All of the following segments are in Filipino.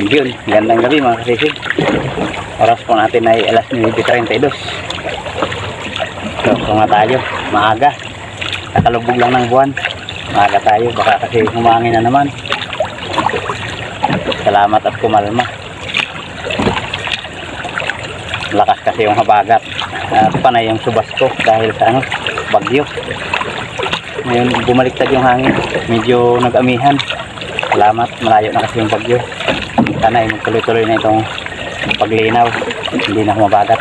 Yun, gandang gabi mga kasisig. Oras po natin ay alas 9:32. So, kung tayo, maaga. Kakalubog lang ng buwan. Maaga tayo, baka kasi humangin na naman. Salamat at kumalma. Lakas kasi yung habagat. At panay yung subas ko dahil sa bagyo. Ngayon, bumaliktad yung hangin. Medyo nag-amihan. Salamat, malayo na kasi yung bagyo. Sana ay magtuloy-tuloy na itong paglinaw, hindi na humabagat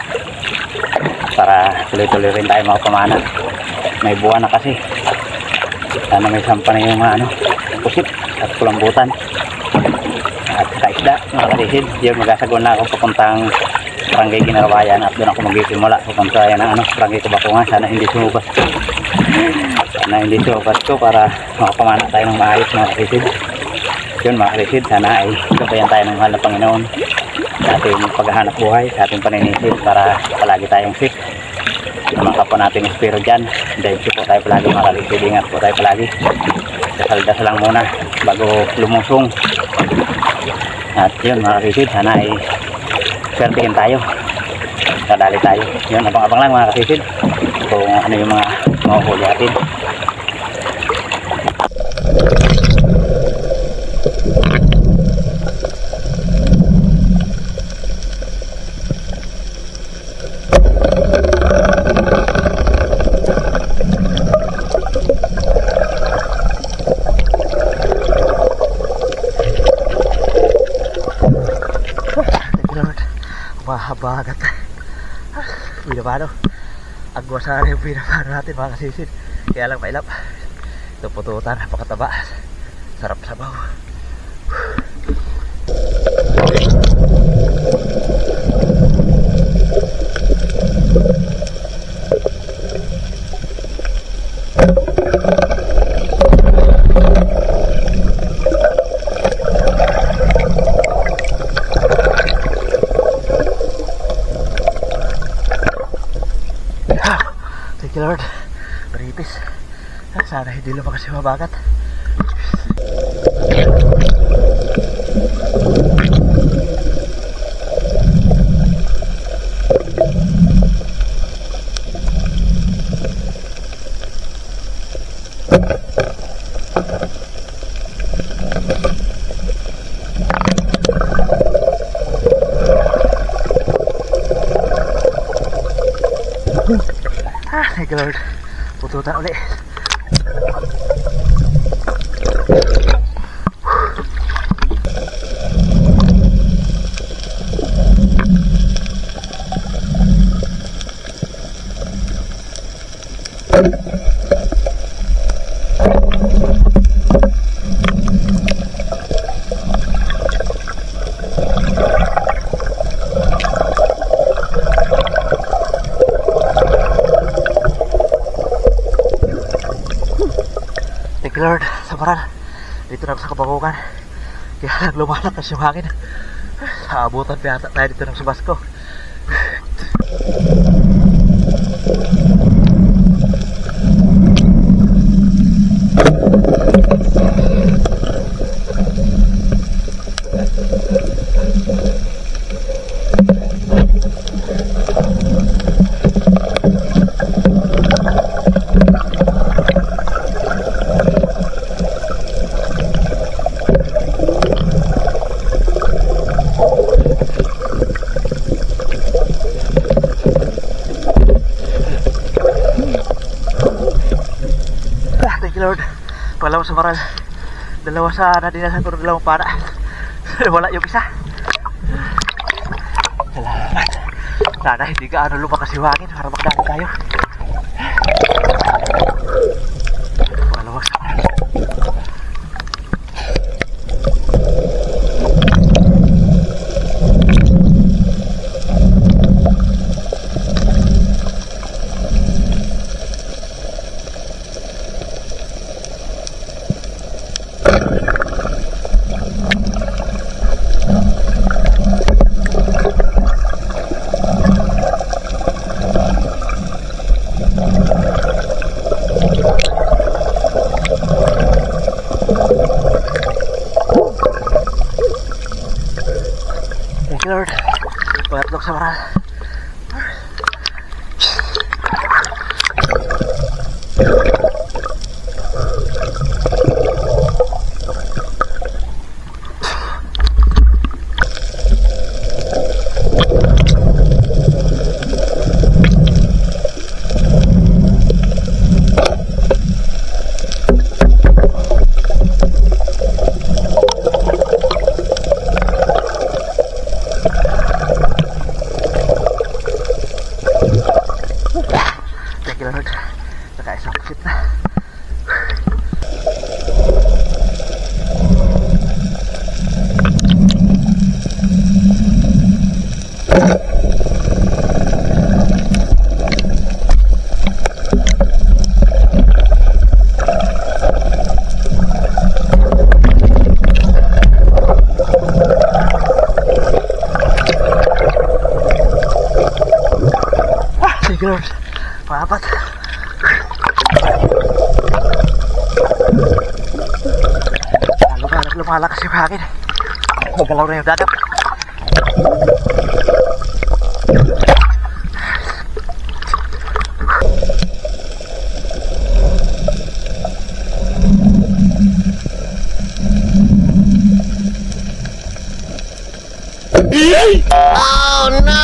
para tuloy-tuloy rin tayo mga pamana. May buwan na kasi, sana may sampa na yung pusit at kulambutan at kaisda mga kalisid. Yun, magasagon na ako papuntang Barangay Ginarabayan at doon ako magsisimula papunta yan ang Barangay Kabakungan. Sana hindi sumubas ko para makapamana tayo ng maayos mga kalisid. Yun mga kalisid, sana ay gabayan tayo ng mahal na Panginoon sa ating paghahanap buhay, sa ating paninisip para palagi tayong safe. Sa mga kapwa natin espiro dyan, dahil po tayo palagi mga kalisid, ingat po tayo palagi. Dasal-dasal lang muna bago lumusong. At yun mga kalisid, sana ay swertihin tayo, kadali tayo. Yun, abang-abang lang mga kalisid kung ano yung mga mahuhuli natin. Mahabagat. Pinapano agwasari yung pinapano natin mga kasisid. Kaya lang mailap. Ito pututan, napakataba. Sarap sabaw. Thank you Lord. Maripis. Sana hindi lang kasi mabagat. Thank you Lord. Pututan ulit. Thank you Lord, samaran. Dito na ako sa Kabakungan. Kaya lumalakas yung hangin. Abutan pa yata tayo dito ng subas ko. Lord, pangalawa sa maral, dalawa sa nadinasan ko, dalawang para. Wala yung isa. Salamat. Sana hindi ka lumakas yung hangin para magdaan tayo. Lord. Saka isang pusit na. Lord, pangapat. Lumalakas yung hangin. Magalaw na yung dagat. Oh no!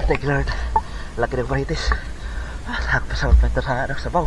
Thank you, Lord. Laki ng bahitis. Nakapasawat na ito sa sabaw.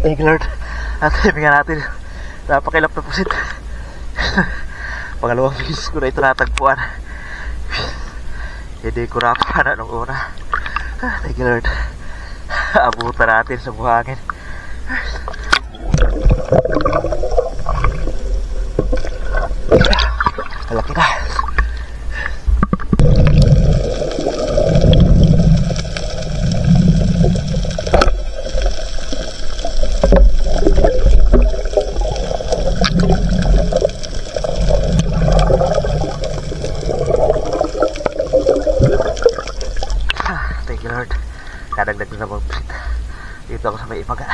Thank you, Lord. At himingan natin. Napakilap na pusit. Pangalawang beses ko na ito natagpuan. Hindi ko napahan nung una. Thank you, Lord. Abutan natin sa buhangin. Malaki na. Thank you, Lord. Kadagdag na naman pusit. Dito ako sa may imaga.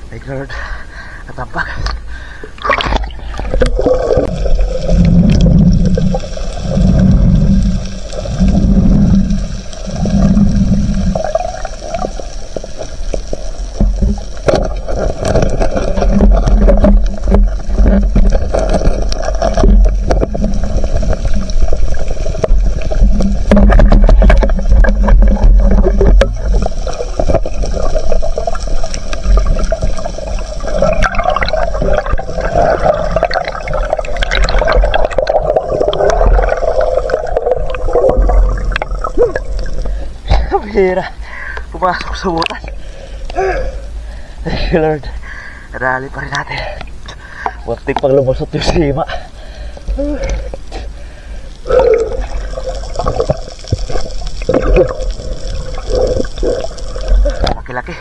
Thank you, Lord. Natampak. Hira, pumasok sa butas. Thank you, Lord. Nadali pa rin natin. Muntik pang lumusot yung sima. Laki-laki.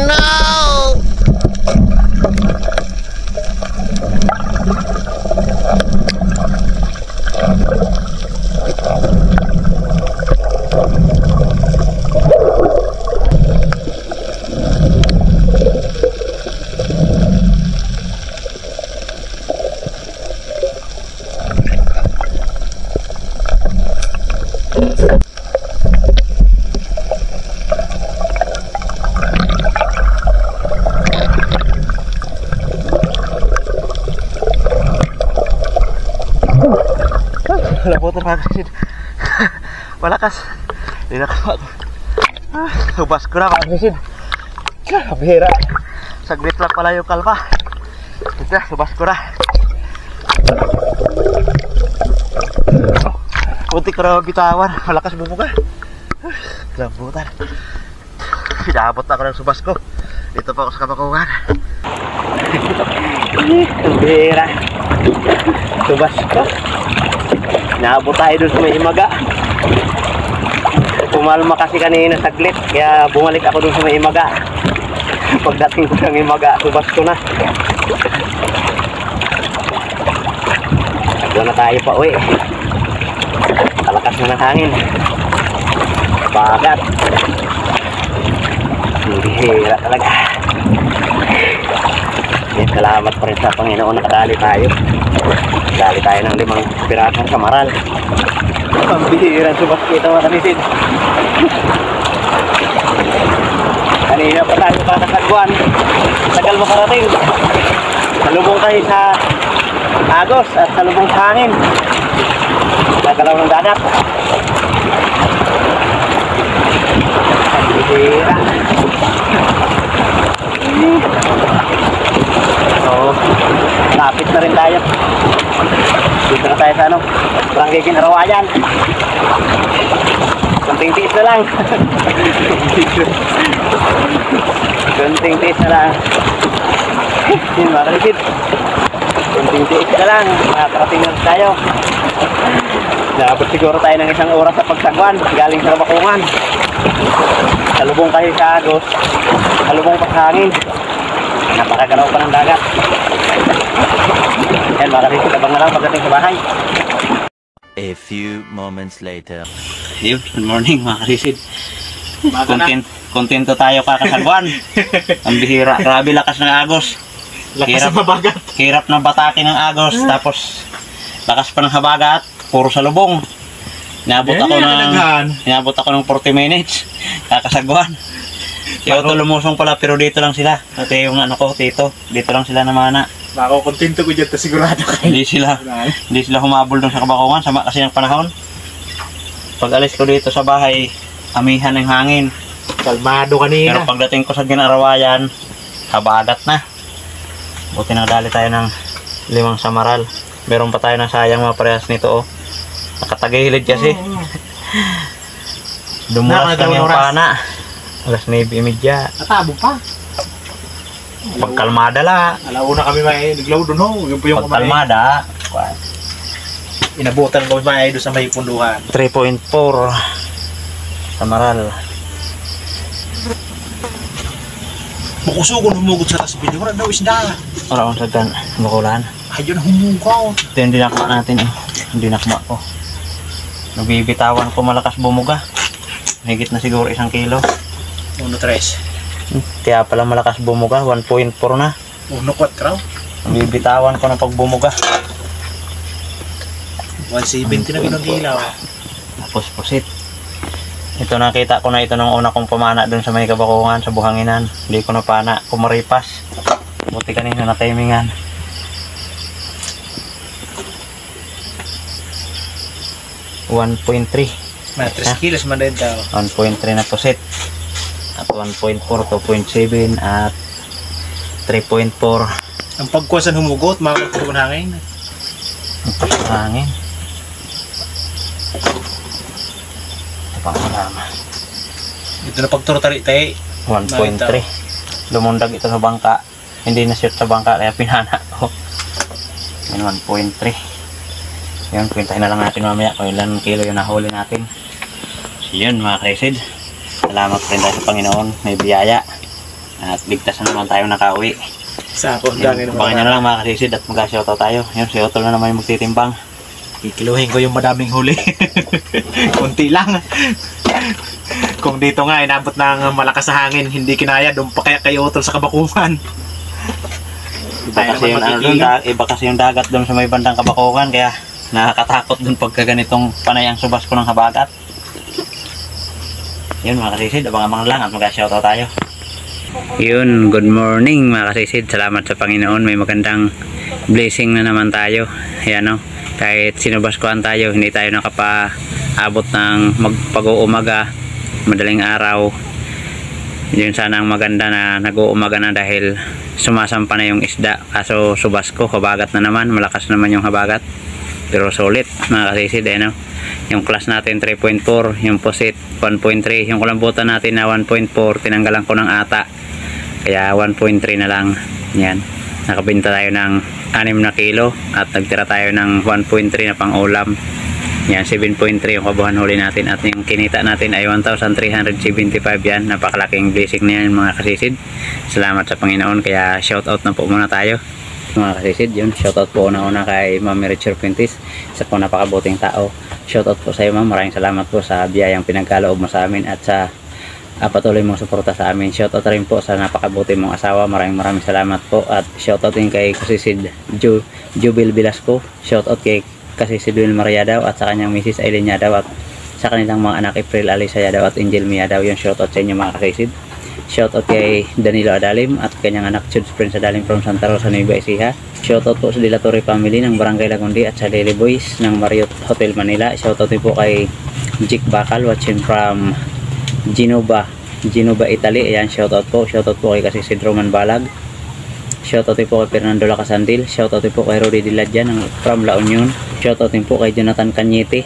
no! Labutan mga kaisid. Malakas. Hindi na ako. Subas ko na mga kaisid. Bihira. Saglit lang pala yung kalpa. Ito, subas ko na. Punti ko na bitawan. Malakas bumuga. Labutan. Pinabot na ako ng subas ko. Dito pa ako sa Kabakungan. Bihira. Subas ko. Naabot tayo doon sa may imaga. Pumalma kasi kanina saglit, kaya bumalik ako doon sa may imaga. Pagdating ko sa imaga, subas ko na. Doon na tayo pa uwi. Kalakas na ng hangin. Bagat. Hira talaga. Yan, salamat pa rin sa Panginoon, nakadali tayo. Dali tayo ng 5 pirasong samaral. Pambihirang subas kita mga kanisid. Kanina pa tayo kakasagwan. Tagal makarating. Salubong tayo sa agos at salubong sa hangin. Nagalaw ng dagat. Pambihira. So, lapit na rin tayo. Dito na tayo sa Barangay Ginarawayan. Kunting tiis na lang. Kunting tiis na lang. Yun mga kalisid. Kunting tiis na lang. Nakakarating na tayo. Naabot siguro tayo ng 1 oras sa pagsagwan. Galing sa Kabakungan. Salubong kayo sa agos. Salubong pa sa hangin. Napakagalaw pa ng dagat. Yan mga kalisid, abang na lang pagdating sa bahay. A few moments later. Good morning mga kalisid. Kontento tayo kakasagwan. Ang bihira, grabe lakas ng agos. Lakas ng habagat. Hirap ng batake ng agos. Tapos lakas pa ng habagat. Puro salubong. Inabot ako ng 40 minutes kakasagwan. Kaya ito lumusong pala, pero dito lang sila. At yung ano ko, tito, dito lang sila namana. Bako, kontento ko dyan, sigurado kayo. Hindi sila humabol doon sa Kabakungan, sama kasi ng panahon. Pag alis ko dito sa bahay, amihan ng hangin. Kalmado kanina. Pero pagdating ko sa Ginarawayan, habagat na. Buti nadali tayo ng 5 samaral. Meron pa tayo na sayang mga parehas nito. Nakatagilid kasi. Dumulas lang yung pana. 9:30. Natabo pa. Pagkalmada la. Alauna kami may naglaw doon ho. Yung po yung Pagkalmada. Inabutan ko may doon sa may punduhan. 3.4 samaral. Makusugon humugot sa tasbid. Wala daw isda. Wala akong sagan. Bakulan. Ayun humugaw. Ito yung dinakma natin eh. Yung dinakma ko. Nabibitawan ko malakas bumuga. Higit na siguro 1 kilo. 1.3. Kaya pala malakas bumuga. 1.4 na. 1.4. Nabibitawan ko na pag bumuga. 170 na ginagila. Tapos pusit. Ito nakita ko na ito nung una kong pamana dun sa may Kabakungan, sa buhanginan. Hindi ko na pana, kumaripas. Buti kanina na timingan. May 3 kilos man din daw. 1.3 na pusit. At 1.4, 2.7 at 3.4. Ang pagkuwasan humugot, makakagkaroon hangin. Ang hangin. Ito pa kasama. Ito na pagturo tali tayo. 1.3. Lumundag ito sa bangka. Hindi na shoot sa bangka kaya pinana ko. Yan 1.3. Yan, kwentahin na lang natin mamaya kung ilan kilo yung nahuli natin. So yun mga kaisid. Salamat rin dahil sa Panginoon. May biyaya. At ligtas na naman tayo nakauwi. Sako, Baka nyo na lang mga kasisid at mag-shoutout tayo. Yun, si Otol na naman yung magtitimbang. Kikiluhin ko yung madaming huli. Kunti lang. Kung dito nga inabot ng malakas na hangin, hindi kinaya, doon pa kaya kay Utol sa Kabakuman. Iba kasi yung dagat doon sa may bandang Kabakukan, kaya nakakatakot doon pagka ganitong panay ang subas ko ng habagat. Yun mga kasisid, abang-abang lang at mag-shoutout tayo. Yun, good morning mga kasisid. Salamat sa Panginoon, may magandang blessing na naman tayo. Ayan o, kahit sinubaskuhan tayo, hindi tayo nakapaabot ng pag-uumaga, madaling araw. Yun sana ang maganda na nag-uumaga na dahil sumasampa na yung isda. Kaso subasko, habagat na naman, malakas naman yung habagat. Pero solid mga kasisid, ayan o. Yung class natin 3.4, yung posit 1.3, yung kulambutan natin na 1.4, tinanggalan ko ng ata. Kaya 1.3 na lang. Yan. Nakabenta tayo ng 6 na kilo at nagtira tayo ng 1.3 na pang ulam. Yan, 7.3 yung kabuhan huli natin at yung kinita natin ay 1,375 yan. Napakalaking blessing na yan mga kasisid. Salamat sa Panginoon. Kaya shoutout na po muna tayo mga kasisid. Yun, shoutout po una-una kay Ma'am Richard Pintis, isa po napakabuting tao. Shoutout po sa iyo ma'am, maraming salamat po sa biyayang pinagkaloob mo sa amin at sa patuloy mong suporta sa amin. Shoutout rin po sa napakabuti mong asawa, maraming salamat po. At shoutout din kay kasisid Jubil Velasco, shoutout kay kasisid Will Mariadaw at sa kanyang Mrs. Aileen Yadaw at sa kanilang mga anak April Alisa Yadaw at Angel Miadaw. Yung shoutout sa inyo mga kasisid. Shoutout kay Danilo Adalim at kanyang anak Chuds Prince Adalim from Santa Rosa, Nueva Ecija. Shoutout po sa Dilatorre family ng Barangay Lagundi at sa Lily Boys ng Marriott Hotel Manila. Shoutout din po kay Jik Bakal watching from Genova, Italy. Ayan, shoutout po. Shoutout po kay kasisid Roman Balag. Shoutout din po kay Fernando Lacasandil. Shoutout din po kay Rudy Diladjan from La Union. Shoutout din po kay Jonathan Cañete.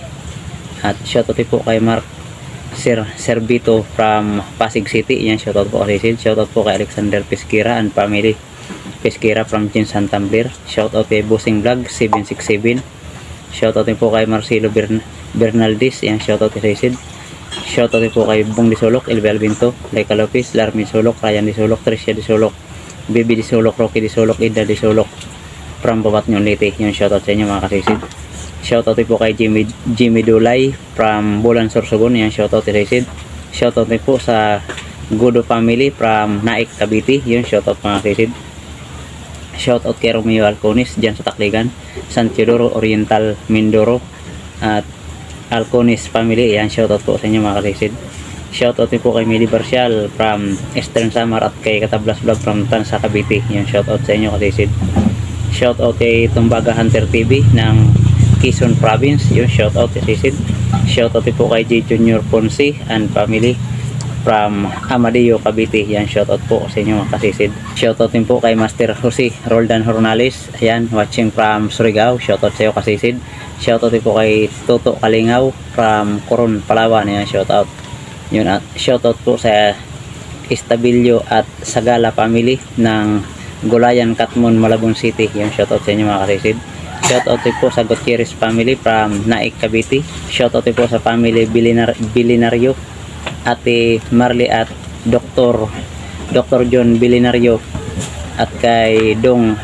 At shoutout din po kay Mark Servito from Pasig City. Yan, shoutout po kay Sid. Shoutout po kay Alexander Pesquera and family Pesquera from Jinsan Tumbler. Shoutout kay Busing Vlog 767. Shoutout din po kay Marcelo Bernaldez. Yan, shoutout kay Sid. Shoutout din po kay Bong Disolok, Elbel Binto, Laika Lopez, Larmin Solok, Ryan Disolok, Tricia Disolok, Bibi Disolok, Rocky Disolok, Ida Disolok from Babat Nyonliti. Yung shoutout sa inyo mga kasisid. Shoutout din po kay Jimmy Dulay from Bulan Sorsogon. Yan, shoutout kay Sid. Shoutout din po sa Gudo family from Naik Cavite. Yung shoutout mga kasisid. Shoutout kay Romeo Alconis dyan sa Takligan, San Teodoro Oriental Mindoro at Alconis family. Yan, shoutout po sa inyo mga kasisid. Shoutout din po kay Mili Barcial from Eastern Samar at kay Katablas Vlog from Tansa Cavite. Yan, shoutout sa inyo kasisid. Shoutout kay Tumbaga Hunter TV ng Quezon Province. Yung shoutout kay Sid. Shoutout din po kay J. Junior Ponce and family from Amadeo Cavite. Yan, shoutout po sa inyo mga kasisid. Shoutout din po kay Master Jose Roldan Hornales. Ayan, watching from Surigao. Shoutout sa iyo kasisid. Shoutout din po kay Toto Kalingaw from Coron, Palawan. Ayan, shoutout. Yun, at shoutout po sa Estabillo at Sagala family ng Gulayan, Katmon, Malabon City. Yan, shoutout sa inyo mga kasisid. Shoutout din po sa Gutierrez family from Naik Cavite. Shoutout din po sa family Bilinario, Ate Marley at Dr. John Bilinario at kay Dong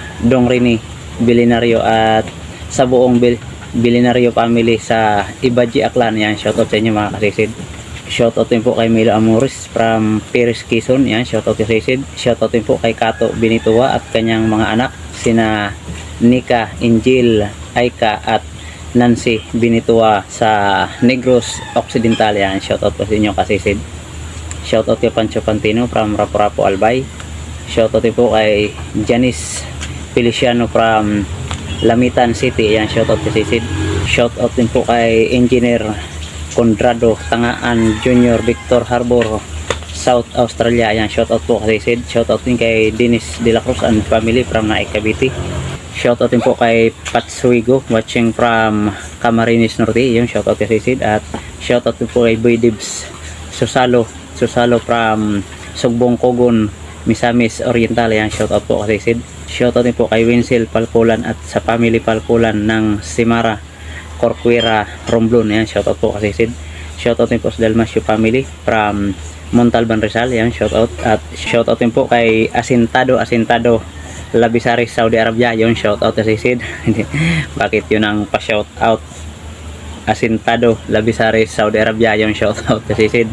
Rini Bilinario at sa buong Bilinario family sa Ibaji Aklan. Yan, shoutout sa inyo mga kasisid. Shoutout din po kay Milo Amores from Perez Quezon. Yan, shoutout kay kasisid. Shoutout din po kay Kato Binitua at kanyang mga anak sina Nika, Angel, Aika at Nancy Binitua sa Negros Occidental. Yan, shoutout po sa inyo kasisid. Shoutout kay Pancho Pantino from Rapo-Rapo Albay. Shoutout din po kay Janice Feliciano from Lamitan City. Yan, shoutout kay kasisid. Shoutout din po kay Engineer Conrado Tangaan Junior, Victor Harbor, South Australia. Yan, shoutout po kay kasisid. Shoutout din kay Dennis De La Cruz and family from Naik Cavite. Shoutout din po kay Patsuigo watching from Camarines Norte. Yung shoutout kay Sid. At shoutout din po kay Boy Dibs Susalo from Sugbong Kogon, Misamis Oriental. Yan, shoutout po kay Sid. Shoutout din po kay Winsel Palkulan at sa family Palkulan ng Simara, Corcuera, Romblon. Yan, shoutout po kay Sid. Shoutout din po sa Dalmasio family from Montalban Rizal. Yan, shoutout. At shoutout din po kay Asintado Labisaris, Saudi Arabia. Yun, shoutout sa Sisid. Bakit yun ang pa-shoutout? Asintado Labisaris, Saudi Arabia. Yun, shoutout sa Sisid.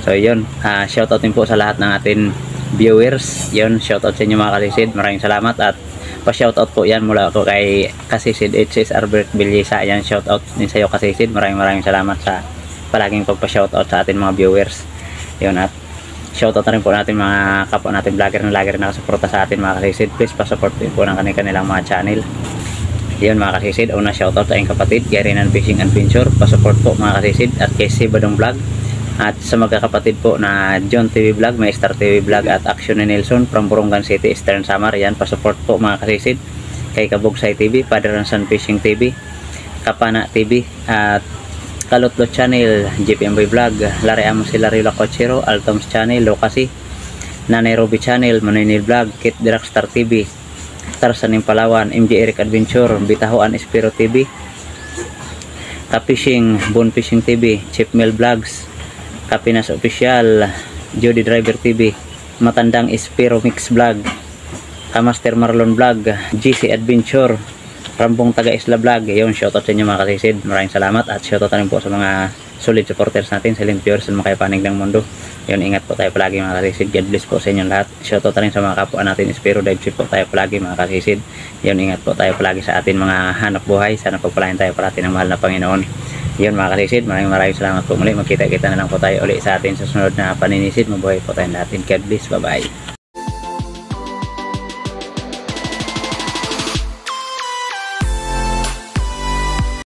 So yun, shoutout din po sa lahat ng ating viewers. Yun, shoutout sa inyo mga kasisid. Maraming salamat. At pa-shoutout po yan mula ako kay Kasisid HSR Albert Villesa. Yan, shoutout din sa iyo kasisid. Maraming salamat sa palaging pagpa-shoutout sa ating mga viewers. Yun, at shoutout na rin po natin mga kapwa natin vlogger na nakasuporta sa atin mga kasisid. Please pa-support din po ng kanilang mga channel. Yun mga kasisid, una shoutout sa aking kapatid Garinan Fishing Adventure, pa-support po mga kasisid. At kay Sibadong Vlog, at sa magkakapatid po na John TV Vlog, Maestar TV Vlog at Action ni Nelson from Borongan City, Eastern Samar. Yan, pa-support po mga kasisid. Kay Kabugsay TV, Father Ransan Fishing TV, Kapana TV, at Kalutlot Channel, JPMB Vlog, Laream si Larila Cochero, Altoms Channel, Lokasi, Nanay Ruby Channel, Maninil Vlog, Kit Dragstar TV, Tarsan ng Palawan, MJ Eric Adventure, Bitahuan Espiro TV, Kapishing, Bon Fishing TV, Chip Mel Vlogs, Kapinas Official, Jody Driver TV, Matandang Espiro Mix Vlog, Kamaster Marlon Vlog, GC Adventure, Rambong Taga Isla Vlog. Yun, shoutout sa inyo mga kasisid. Maraming salamat. At shoutout rin po sa mga solid supporters natin, silent viewers sa mga panig ng mundo. Yun, ingat po tayo palagi mga kasisid. God bless po sa inyo lahat. Shoutout rin sa mga kapwa natin Espiro Dive Trip po tayo palagi mga kasisid. Yun, ingat po tayo palagi sa atin mga hanap buhay. Sana pagpalain tayo palagi ng mahal na Panginoon. Yun mga kasisid, maraming salamat po muli. Magkita-kita na lang po tayo ulit sa atin sa sunod na paninisid. Mabuhay po tayong lahat. God bless. Bye bye.